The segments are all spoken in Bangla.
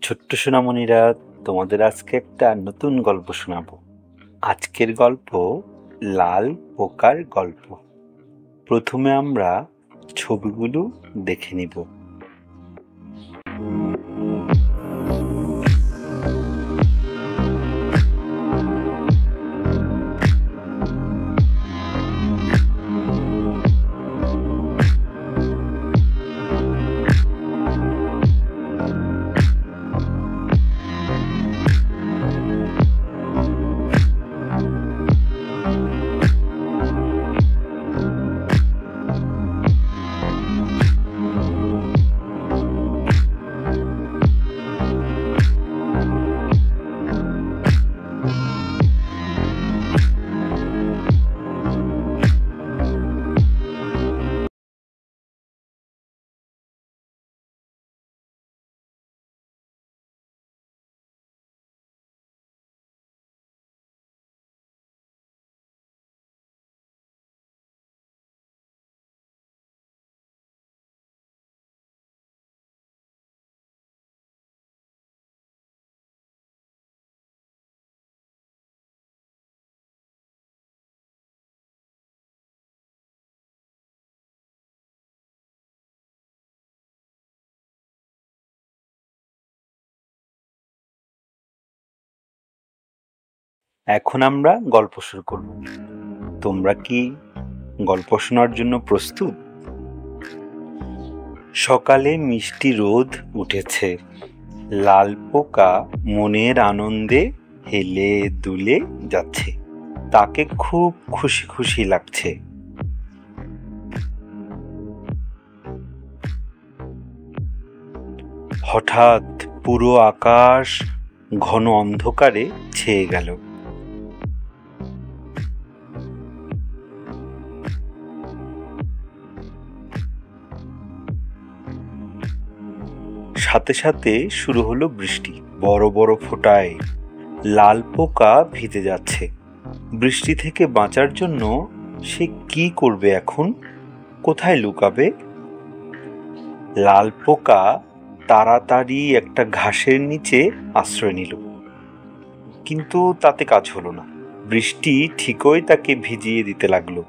ছোট্ট সোনামণিরা, তোমাদের আজকে একটা নতুন গল্প শোনাবো। আজকের গল্প লাল পোকার গল্প। প্রথমে আমরা ছবিগুলো দেখে নিব। এখন আমরা গল্প শুরু করব। তোমরা কি গল্প শোনার জন্য প্রস্তুত? সকালে মিষ্টি রোদ উঠেছে। লাল পোকা মনের আনন্দে হেলে দুলে যাচ্ছে। তাকে খুব খুশি খুশি লাগছে। হঠাৎ পুরো আকাশ ঘন অন্ধকারে ছেয়ে গেল। সাথে সাথে শুরু হলো বৃষ্টি। বড় বড় ফোঁটায় লাল পোকা ভিজে যাচ্ছে। বৃষ্টি থেকে বাঁচার জন্য সে কি করবে এখন? কোথায় লুকাবে? লাল পোকা তাড়াতাড়ি একটা ঘাসের নিচে আশ্রয় নিল। কিন্তু তাতে কাজ হলো না। বৃষ্টি ঠিকই তাকে ভিজিয়ে দিতে লাগলো।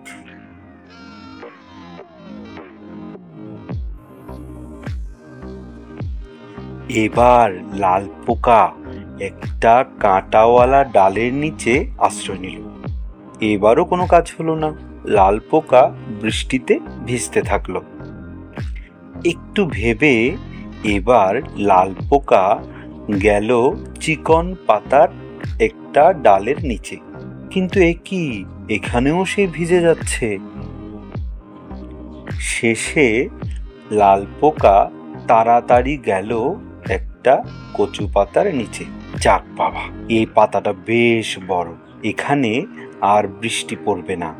এবার লাল পোকা একটা কাঁটাওয়ালা ডালের নিচে আশ্রয় নিল। এবারও কোনো কাজ হলো না। লাল পোকা বৃষ্টিতে ভিজতে থাকলো। একটু ভেবে এবার লাল পোকা গেল চিকন পাতার একটা ডালের নিচে। কিন্তু এ কি, এখানেও সে ভিজে যাচ্ছে। শেষে লাল পোকা তাড়াতাড়ি গেল একটা কচু পাতার নিচে। যাক বাবা, এই পাতাটা বেশ বড়, এখানে আর বৃষ্টি পড়বে না।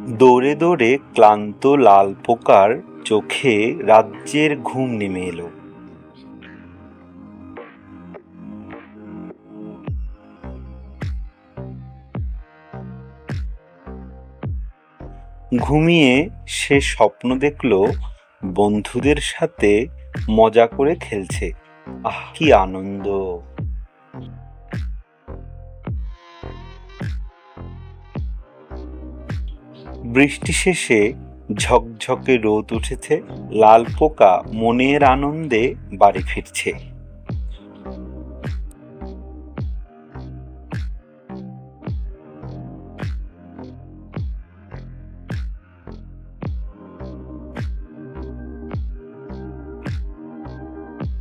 দৌড়ে দৌড়ে ক্লান্ত লাল পোকার চোখে রাজ্যের ঘুম নেমে এলো। ঘুমিয়ে সে স্বপ্ন দেখল বন্ধুদের সাথে মজা করে খেলছে। আহ, কি আনন্দ! বৃষ্টি শেষে ঝকঝকে রোদ উঠেছে। লাল পোকা মনের আনন্দে বাড়ি ফিরছে।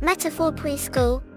Metaphor Preschool